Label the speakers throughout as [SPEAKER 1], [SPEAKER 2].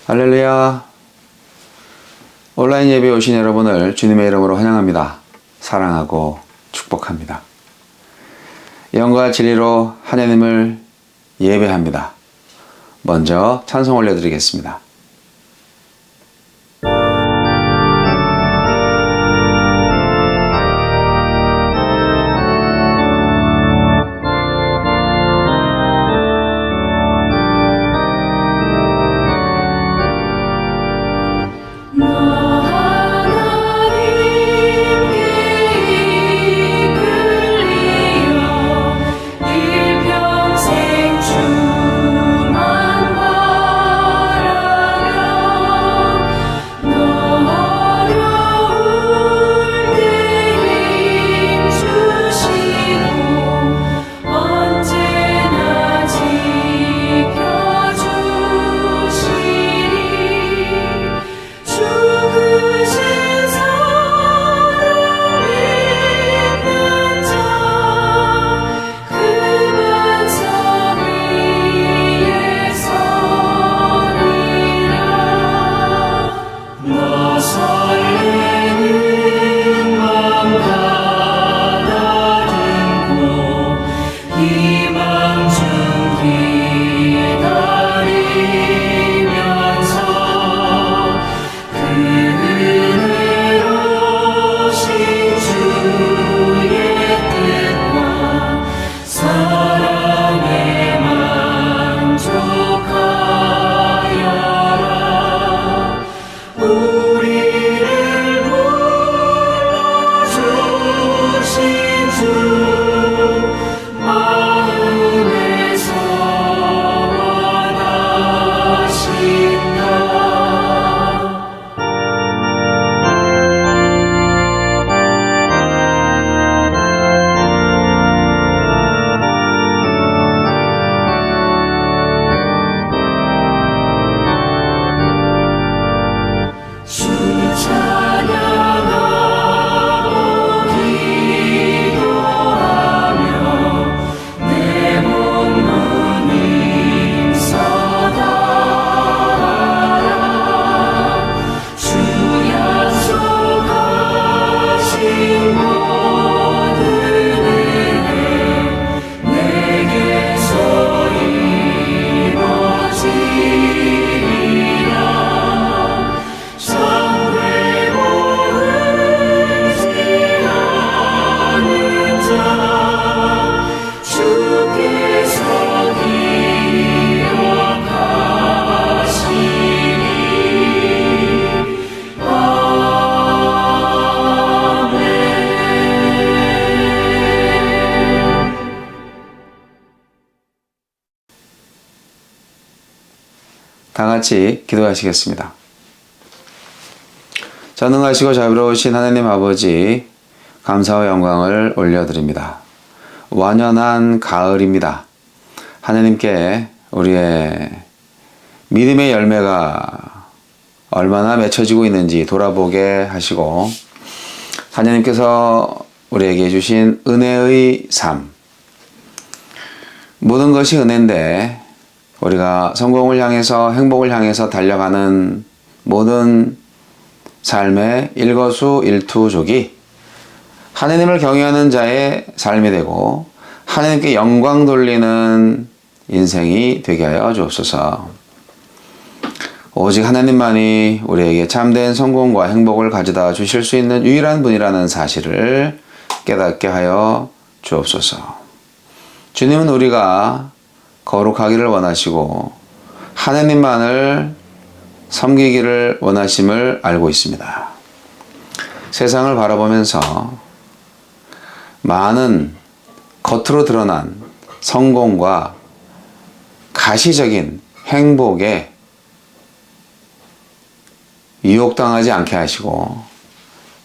[SPEAKER 1] 할렐루야. 온라인 예배에 오신 여러분을 주님의 이름으로 환영합니다. 사랑하고 축복합니다. 영과 진리로 하나님을 예배합니다. 먼저 찬송 올려드리겠습니다. 다 같이 기도하시겠습니다. 전능하시고 자비로우신 하나님 아버지, 감사와 영광을 올려드립니다. 완연한 가을입니다. 하나님께 우리의 믿음의 열매가 얼마나 맺혀지고 있는지 돌아보게 하시고, 하나님께서 우리에게 주신 은혜의 삶, 모든 것이 은혜인데 우리가 성공을 향해서, 행복을 향해서 달려가는 모든 삶의 일거수일투족이 하나님을 경외하는 자의 삶이 되고 하나님께 영광 돌리는 인생이 되게 하여 주옵소서. 오직 하나님만이 우리에게 참된 성공과 행복을 가져다 주실 수 있는 유일한 분이라는 사실을 깨닫게 하여 주옵소서. 주님은 우리가 거룩하기를 원하시고 하나님만을 섬기기를 원하심을 알고 있습니다. 세상을 바라보면서 많은 겉으로 드러난 성공과 가시적인 행복에 유혹당하지 않게 하시고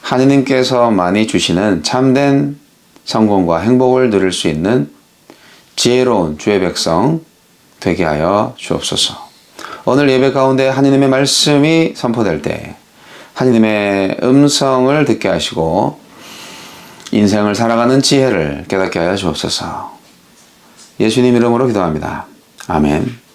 [SPEAKER 1] 하느님께서만이 주시는 참된 성공과 행복을 누릴 수 있는 지혜로운 주의 백성 되게 하여 주옵소서. 오늘 예배 가운데 하느님의 말씀이 선포될 때 하느님의 음성을 듣게 하시고 인생을 살아가는 지혜를 깨닫게 하여 주옵소서. 예수님 이름으로 기도합니다. 아멘.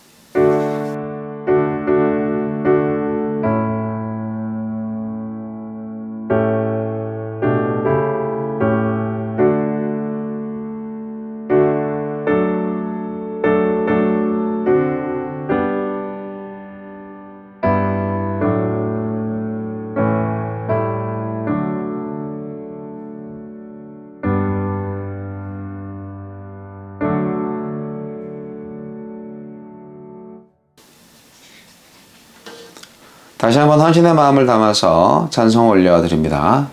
[SPEAKER 1] 다시 한번 헌신의 마음을 담아서 찬송 올려드립니다.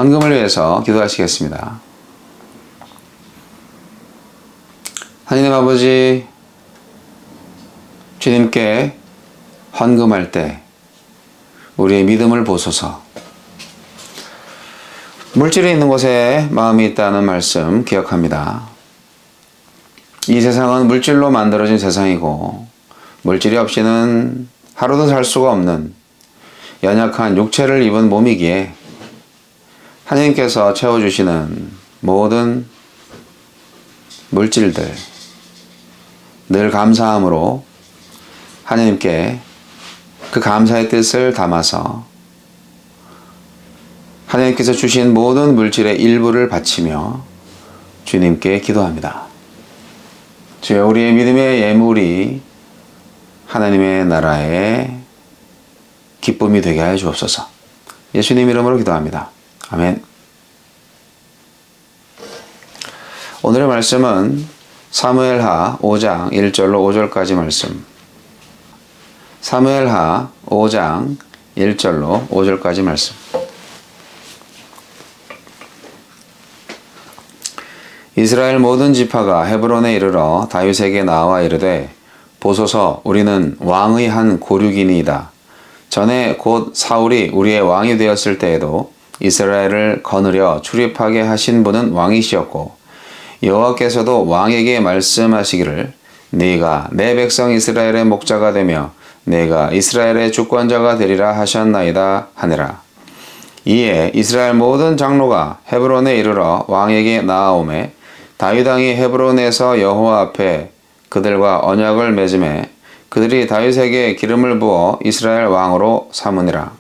[SPEAKER 1] 헌금을 위해서 기도하시겠습니다. 하나님 아버지, 주님께 헌금할 때 우리의 믿음을 보소서. 물질이 있는 곳에 마음이 있다는 말씀 기억합니다. 이 세상은 물질로 만들어진 세상이고 물질이 없이는 하루도 살 수가 없는 연약한 육체를 입은 몸이기에 하나님께서 채워주시는 모든 물질들 늘 감사함으로 하나님께 그 감사의 뜻을 담아서 하나님께서 주신 모든 물질의 일부를 바치며 주님께 기도합니다. 주여, 우리의 믿음의 예물이 하나님의 나라의 기쁨이 되게 하여 주옵소서. 예수님 이름으로 기도합니다. 아멘. 오늘의 말씀은 사무엘하 5장 1절로 5절까지 말씀. 사무엘하 5장 1절로 5절까지 말씀. 이스라엘 모든 지파가 헤브론에 이르러 다윗에게 나와 이르되, 보소서, 우리는 왕의 한 고륙이니이다. 전에 곧 사울이 우리의 왕이 되었을 때에도 이스라엘을 거느려 출입하게 하신 분은 왕이시었고, 여호와께서도 왕에게 말씀하시기를, 네가 내 백성 이스라엘의 목자가 되며 내가 이스라엘의 주권자가 되리라 하셨나이다 하니라. 이에 이스라엘 모든 장로가 헤브론에 이르러 왕에게 나아오매, 다윗 왕이 헤브론에서 여호와 앞에 그들과 언약을 맺음에 그들이 다윗에게 기름을 부어 이스라엘 왕으로 삼으니라.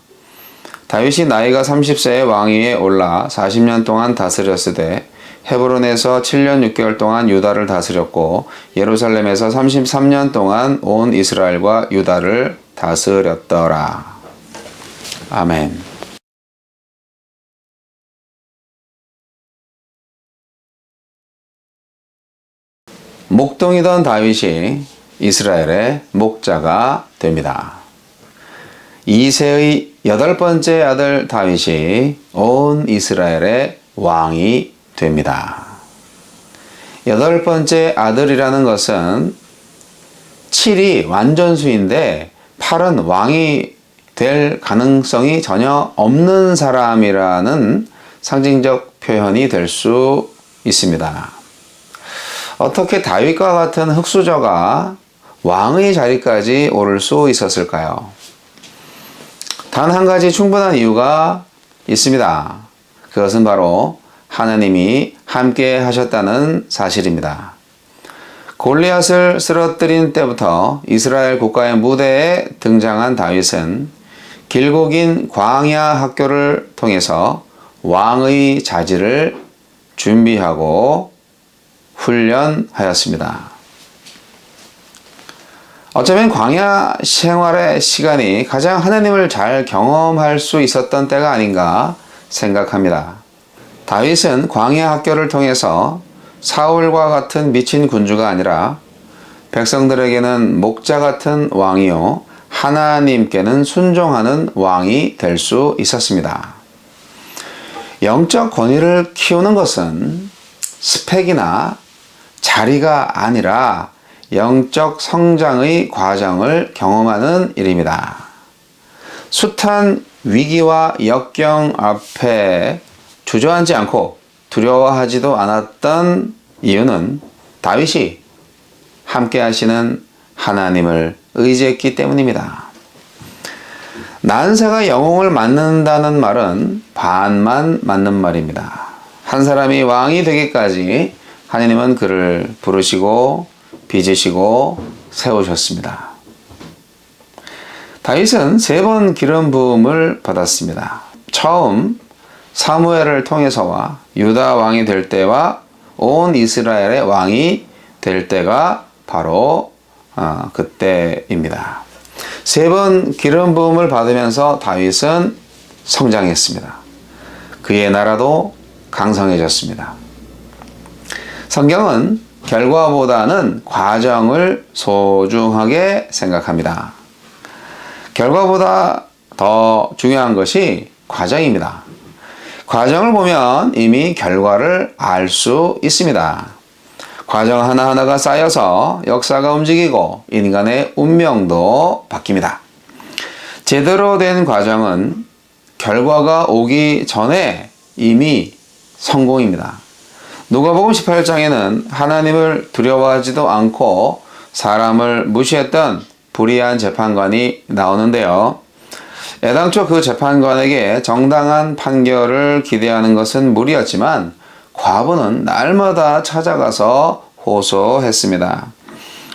[SPEAKER 1] 다윗이 나이가 30세에 왕위에 올라 40년 동안 다스렸으되 헤브론에서 7년 6개월 동안 유다를 다스렸고 예루살렘에서 33년 동안 온 이스라엘과 유다를 다스렸더라. 아멘. 목동이던 다윗이 이스라엘의 목자가 됩니다. 이새의 8번째 아들 다윗이 온 이스라엘의 왕이 됩니다. 8번째 아들이라는 것은 7이 완전수인데 8은 왕이 될 가능성이 전혀 없는 사람이라는 상징적 표현이 될 수 있습니다. 어떻게 다윗과 같은 흙수저가 왕의 자리까지 오를 수 있었을까요? 단 한 가지 충분한 이유가 있습니다. 그것은 바로 하나님이 함께 하셨다는 사실입니다. 골리앗을 쓰러뜨린 때부터 이스라엘 국가의 무대에 등장한 다윗은 길고 긴 광야 학교를 통해서 왕의 자질을 준비하고 훈련하였습니다. 어쩌면 광야 생활의 시간이 가장 하나님을 잘 경험할 수 있었던 때가 아닌가 생각합니다. 다윗은 광야 학교를 통해서 사울과 같은 미친 군주가 아니라 백성들에게는 목자 같은 왕이요 하나님께는 순종하는 왕이 될 수 있었습니다. 영적 권위를 키우는 것은 스펙이나 자리가 아니라 영적 성장의 과정을 경험하는 일입니다. 숱한 위기와 역경 앞에 주저앉지 않고 두려워하지도 않았던 이유는 다윗이 함께 하시는 하나님을 의지했기 때문입니다. 난세가 영웅을 만든다는 말은 반만 맞는 말입니다. 한 사람이 왕이 되기까지 하나님은 그를 부르시고 빚으시고 세우셨습니다. 다윗은 3번 기름 부음을 받았습니다. 처음 사무엘을 통해서와 유다 왕이 될 때와 온 이스라엘의 왕이 될 때가 바로 그때입니다. 3번 기름 부음을 받으면서 다윗은 성장했습니다. 그의 나라도 강성해졌습니다. 성경은 결과보다는 과정을 소중하게 생각합니다. 결과보다 더 중요한 것이 과정입니다. 과정을 보면 이미 결과를 알 수 있습니다. 과정 하나하나가 쌓여서 역사가 움직이고 인간의 운명도 바뀝니다. 제대로 된 과정은 결과가 오기 전에 이미 성공입니다. 누가복음 18장에는 하나님을 두려워하지도 않고 사람을 무시했던 불의한 재판관이 나오는데요. 애당초 그 재판관에게 정당한 판결을 기대하는 것은 무리였지만 과부는 날마다 찾아가서 호소했습니다.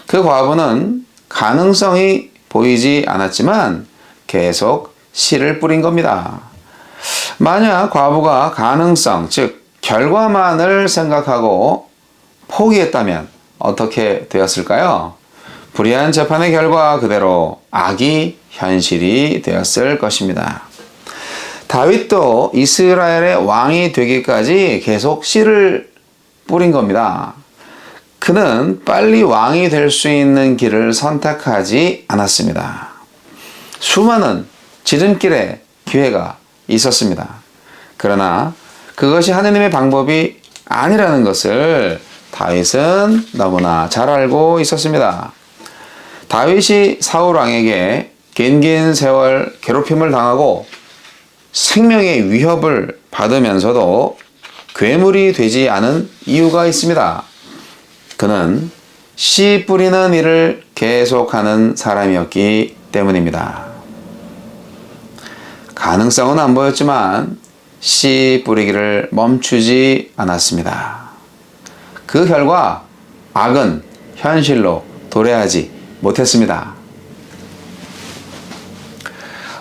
[SPEAKER 1] 그 과부는 가능성이 보이지 않았지만 계속 씨를 뿌린 겁니다. 만약 과부가 가능성, 즉 결과만을 생각하고 포기했다면 어떻게 되었을까요? 불의한 재판의 결과 그대로 악이 현실이 되었을 것입니다. 다윗도 이스라엘의 왕이 되기까지 계속 씨를 뿌린 겁니다. 그는 빨리 왕이 될 수 있는 길을 선택하지 않았습니다. 수많은 지름길에 기회가 있었습니다. 그러나 그것이 하느님의 방법이 아니라는 것을 다윗은 너무나 잘 알고 있었습니다. 다윗이 사울 왕에게 긴 세월 괴롭힘을 당하고 생명의 위협을 받으면서도 괴물이 되지 않은 이유가 있습니다. 그는 씨 뿌리는 일을 계속하는 사람이었기 때문입니다. 가능성은 안 보였지만 씨 뿌리기를 멈추지 않았습니다. 그 결과 악은 현실로 도래하지 못했습니다.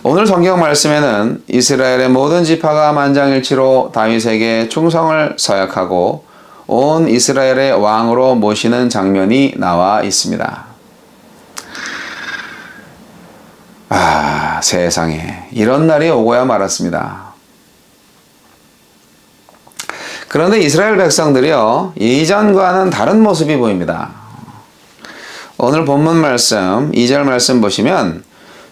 [SPEAKER 1] 오늘 성경 말씀에는 이스라엘의 모든 지파가 만장일치로 다윗에게 충성을 서약하고 온 이스라엘의 왕으로 모시는 장면이 나와 있습니다. 세상에 이런 날이 오고야 말았습니다. 그런데 이스라엘 백성들이요, 이전과는 다른 모습이 보입니다. 오늘 본문 말씀 2절 말씀 보시면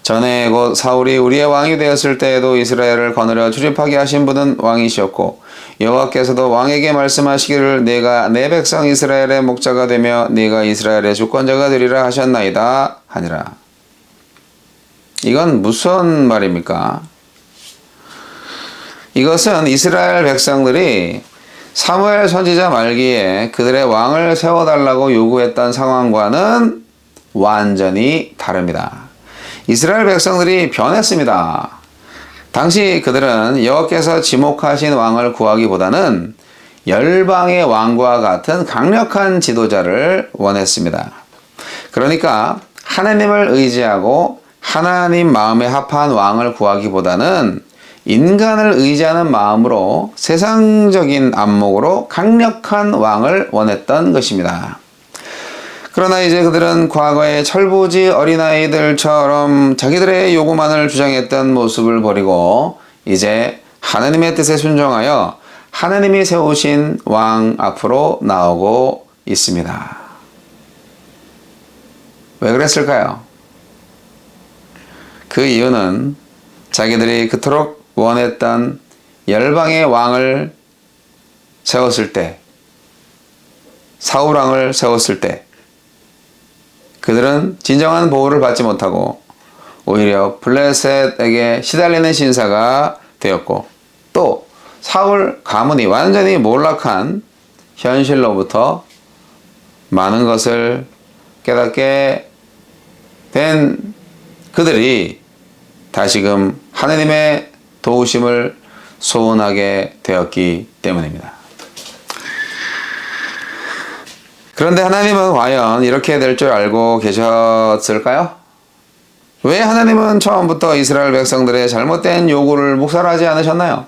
[SPEAKER 1] 전에 곧 사울이 우리의 왕이 되었을 때에도 이스라엘을 거느려 출입하게 하신 분은 왕이시었고 여호와께서도 왕에게 말씀하시기를 내가 내 백성 이스라엘의 목자가 되며 네가 이스라엘의 주권자가 되리라 하셨나이다 하니라. 이건 무슨 말입니까? 이것은 이스라엘 백성들이 사무엘 선지자 말기에 그들의 왕을 세워달라고 요구했던 상황과는 완전히 다릅니다. 이스라엘 백성들이 변했습니다. 당시 그들은 여호와께서 지목하신 왕을 구하기보다는 열방의 왕과 같은 강력한 지도자를 원했습니다. 그러니까 하나님을 의지하고 하나님 마음에 합한 왕을 구하기보다는 인간을 의지하는 마음으로 세상적인 안목으로 강력한 왕을 원했던 것입니다. 그러나 이제 그들은 과거의 철부지 어린아이들처럼 자기들의 요구만을 주장했던 모습을 버리고 이제 하나님의 뜻에 순종하여 하나님이 세우신 왕 앞으로 나오고 있습니다. 왜 그랬을까요? 그 이유는 자기들이 그토록 원했던 열방의 왕을 세웠을 때, 사울 왕을 세웠을 때 그들은 진정한 보호를 받지 못하고 오히려 블레셋에게 시달리는 신사가 되었고 또 사울 가문이 완전히 몰락한 현실로부터 많은 것을 깨닫게 된 그들이 다시금 하나님의 도우심을 소원하게 되었기 때문입니다. 그런데 하나님은 과연 이렇게 될 줄 알고 계셨을까요? 왜 하나님은 처음부터 이스라엘 백성들의 잘못된 요구를 묵살하지 않으셨나요?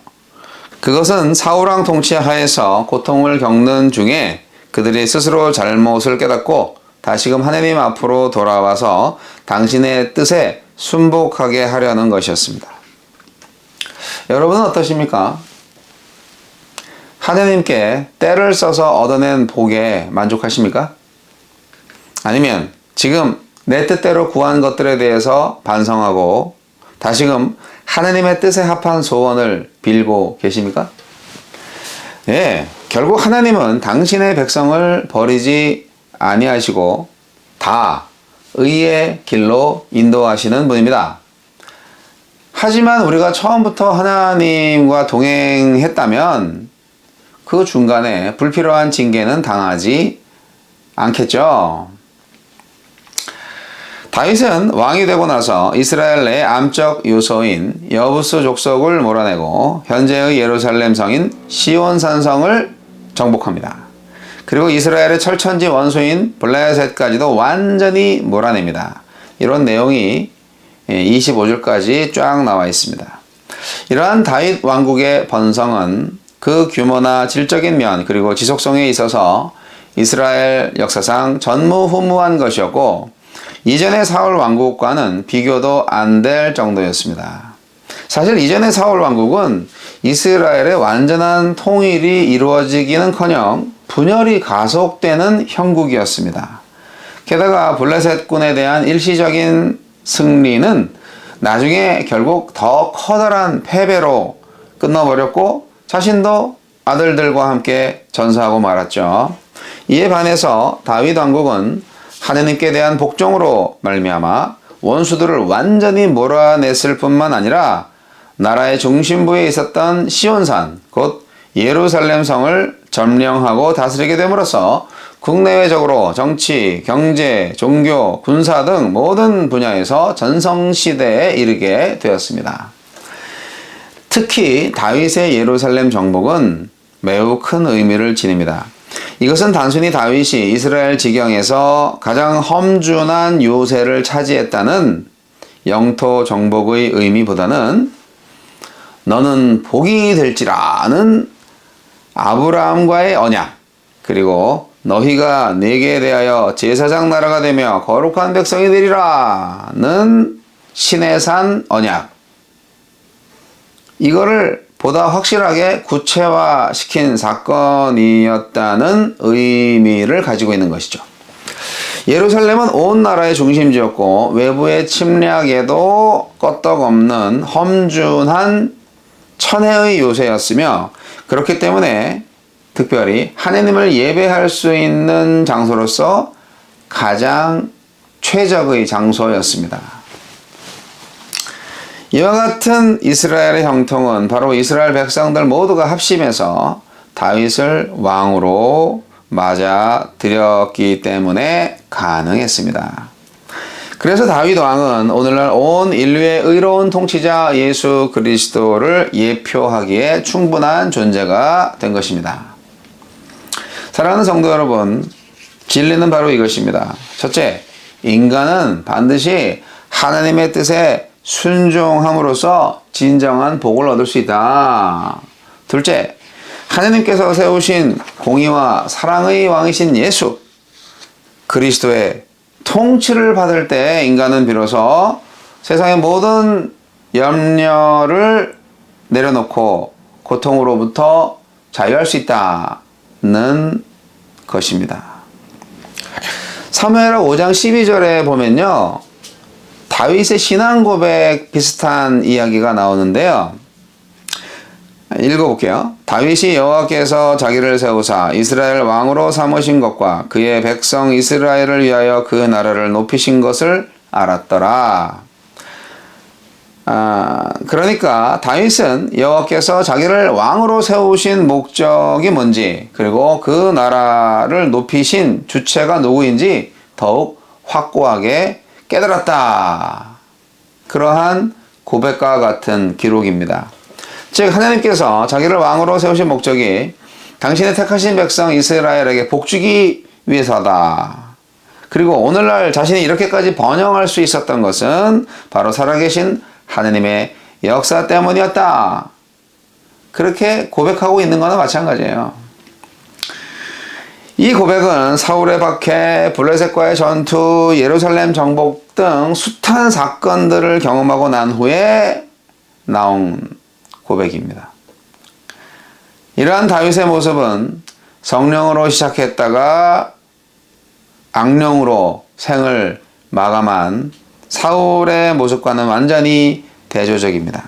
[SPEAKER 1] 그것은 사울왕 통치하에서 고통을 겪는 중에 그들이 스스로 잘못을 깨닫고 다시금 하나님 앞으로 돌아와서 당신의 뜻에 순복하게 하려는 것이었습니다. 여러분은 어떠십니까? 하나님께 때를 써서 얻어낸 복에 만족하십니까? 아니면 지금 내 뜻대로 구한 것들에 대해서 반성하고 다시금 하나님의 뜻에 합한 소원을 빌고 계십니까? 예, 결국 하나님은 당신의 백성을 버리지 아니하시고 다 의의 길로 인도하시는 분입니다. 하지만 우리가 처음부터 하나님과 동행했다면 그 중간에 불필요한 징계는 당하지 않겠죠. 다윗은 왕이 되고 나서 이스라엘 내 암적 요소인 여부스 족속을 몰아내고 현재의 예루살렘 성인 시온 산성을 정복합니다. 그리고 이스라엘의 철천지 원수인 블레셋까지도 완전히 몰아냅니다. 이런 내용이 25절까지 쫙 나와 있습니다. 이러한 다윗 왕국의 번성은 그 규모나 질적인 면 그리고 지속성에 있어서 이스라엘 역사상 전무후무한 것이었고 이전의 사울 왕국과는 비교도 안 될 정도였습니다. 사실 이전의 사울 왕국은 이스라엘의 완전한 통일이 이루어지기는커녕 분열이 가속되는 형국이었습니다. 게다가 블레셋군에 대한 일시적인 승리는 나중에 결국 더 커다란 패배로 끝나버렸고 자신도 아들들과 함께 전사하고 말았죠. 이에 반해서 다윗 왕국은 하느님께 대한 복종으로 말미암아 원수들을 완전히 몰아냈을 뿐만 아니라 나라의 중심부에 있었던 시온산 곧 예루살렘 성을 점령하고 다스리게 됨으로써 국내외적으로 정치, 경제, 종교, 군사 등 모든 분야에서 전성시대에 이르게 되었습니다. 특히 다윗의 예루살렘 정복은 매우 큰 의미를 지닙니다. 이것은 단순히 다윗이 이스라엘 지경에서 가장 험준한 요새를 차지했다는 영토 정복의 의미보다는 너는 복이 될지라는 아브라함과의 언약 그리고 너희가 내게 대하여 제사장 나라가 되며 거룩한 백성이 되리라는 신의 산 언약 이거를 보다 확실하게 구체화시킨 사건이었다는 의미를 가지고 있는 것이죠. 예루살렘은 온 나라의 중심지였고 외부의 침략에도 끄떡없는 험준한 천혜의 요새였으며 그렇기 때문에 특별히 하느님을 예배할 수 있는 장소로서 가장 최적의 장소였습니다. 이와 같은 이스라엘의 형통은 바로 이스라엘 백성들 모두가 합심해서 다윗을 왕으로 맞아들였기 때문에 가능했습니다. 그래서 다윗 왕은 오늘날 온 인류의 의로운 통치자 예수 그리스도를 예표하기에 충분한 존재가 된 것입니다. 사랑하는 성도 여러분, 진리는 바로 이것입니다. 첫째, 인간은 반드시 하나님의 뜻에 순종함으로써 진정한 복을 얻을 수 있다. 둘째, 하나님께서 세우신 공의와 사랑의 왕이신 예수 그리스도의 통치를 받을 때 인간은 비로소 세상의 모든 염려를 내려놓고 고통으로부터 자유할 수 있다는 것입니다. 사무엘하 5장 12절에 보면요, 다윗의 신앙 고백 비슷한 이야기가 나오는데요. 읽어볼게요. 다윗이 여호와께서 자기를 세우사 이스라엘 왕으로 삼으신 것과 그의 백성 이스라엘을 위하여 그 나라를 높이신 것을 알았더라. 그러니까 다윗은 여호와께서 자기를 왕으로 세우신 목적이 뭔지 그리고 그 나라를 높이신 주체가 누구인지 더욱 확고하게 깨달았다. 그러한 고백과 같은 기록입니다. 즉 하나님께서 자기를 왕으로 세우신 목적이 당신의 택하신 백성 이스라엘에게 복주기 위해서다. 그리고 오늘날 자신이 이렇게까지 번영할 수 있었던 것은 바로 살아계신 하나님의 역사 때문이었다. 그렇게 고백하고 있는 것과 마찬가지예요. 이 고백은 사울의 박해, 블레셋과의 전투, 예루살렘 정복 등 숱한 사건들을 경험하고 난 후에 나온 고백입니다. 이러한 다윗의 모습은 성령으로 시작했다가 악령으로 생을 마감한 사울의 모습과는 완전히 대조적입니다.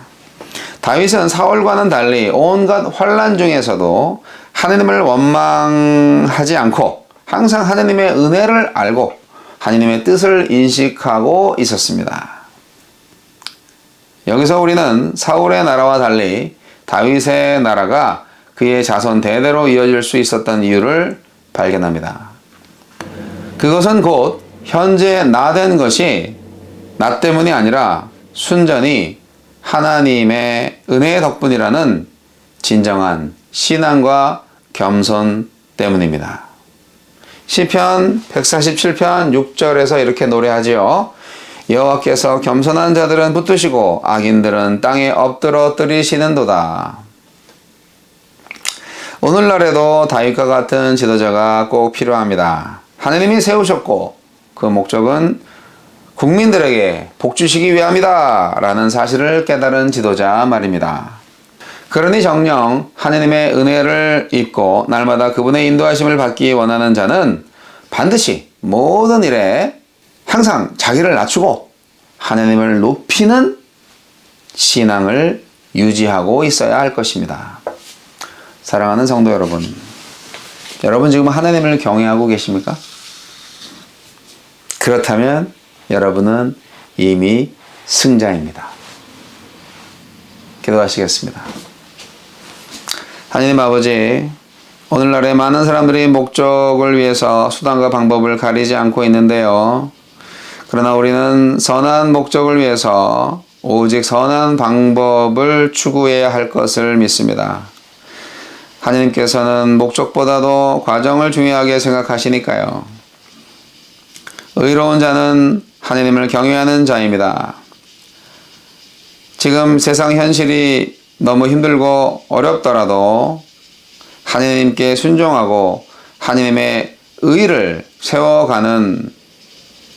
[SPEAKER 1] 다윗은 사울과는 달리 온갖 환난 중에서도 하느님을 원망하지 않고 항상 하느님의 은혜를 알고 하느님의 뜻을 인식하고 있었습니다. 여기서 우리는 사울의 나라와 달리 다윗의 나라가 그의 자손 대대로 이어질 수 있었던 이유를 발견합니다. 그것은 곧 현재 나 된 것이 나 때문이 아니라 순전히 하나님의 은혜의 덕분이라는 진정한 신앙과 겸손 때문입니다. 시편 147편 6절에서 이렇게 노래하지요. 여호와께서 겸손한 자들은 붙드시고 악인들은 땅에 엎드러뜨리시는도다. 오늘날에도 다윗과 같은 지도자가 꼭 필요합니다. 하느님이 세우셨고 그 목적은 국민들에게 복 주시기 위함이다 라는 사실을 깨달은 지도자 말입니다. 그러니 정녕 하느님의 은혜를 입고 날마다 그분의 인도하심을 받기 원하는 자는 반드시 모든 일에 항상 자기를 낮추고 하느님을 높이는 신앙을 유지하고 있어야 할 것입니다. 사랑하는 성도 여러분, 여러분 지금 하느님을 경외하고 계십니까? 그렇다면 여러분은 이미 승자입니다. 기도하시겠습니다. 하느님 아버지, 오늘날에 많은 사람들이 목적을 위해서 수단과 방법을 가리지 않고 있는데요. 그러나 우리는 선한 목적을 위해서 오직 선한 방법을 추구해야 할 것을 믿습니다. 하느님께서는 목적보다도 과정을 중요하게 생각하시니까요. 의로운 자는 하느님을 경외하는 자입니다. 지금 세상 현실이 너무 힘들고 어렵더라도 하느님께 순종하고 하느님의 의를 세워가는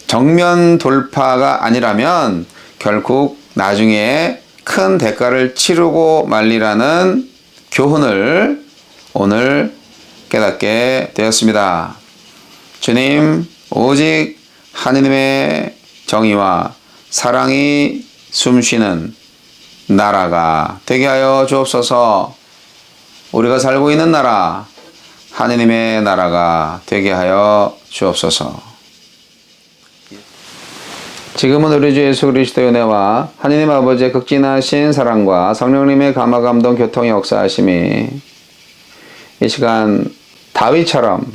[SPEAKER 1] 정면 돌파가 아니라면 결국 나중에 큰 대가를 치르고 말리라는 교훈을 오늘 깨닫게 되었습니다. 주님, 오직 하느님의 정의와 사랑이 숨쉬는 나라가 되게 하여 주옵소서. 우리가 살고 있는 나라, 하느님의 나라가 되게 하여 주옵소서. 지금은 우리 주 예수 그리스도의 은혜와 하느님 아버지의 극진하신 사랑과 성령님의 감화 감동 교통의 역사하심이 이 시간 다윗처럼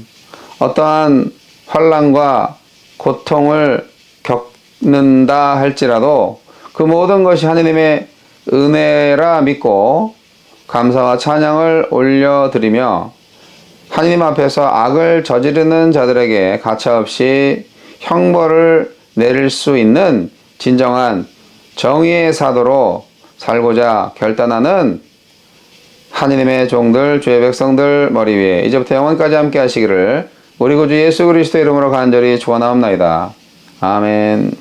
[SPEAKER 1] 어떠한 환난과 고통을 겪는다 할지라도 그 모든 것이 하느님의 은혜라 믿고 감사와 찬양을 올려드리며 하느님 앞에서 악을 저지르는 자들에게 가차없이 형벌을 내릴 수 있는 진정한 정의의 사도로 살고자 결단하는 하느님의 종들, 주의 백성들 머리 위에 이제부터 영원까지 함께 하시기를 우리 구주 예수 그리스도의 이름으로 간절히 축원하옵나이다. 아멘.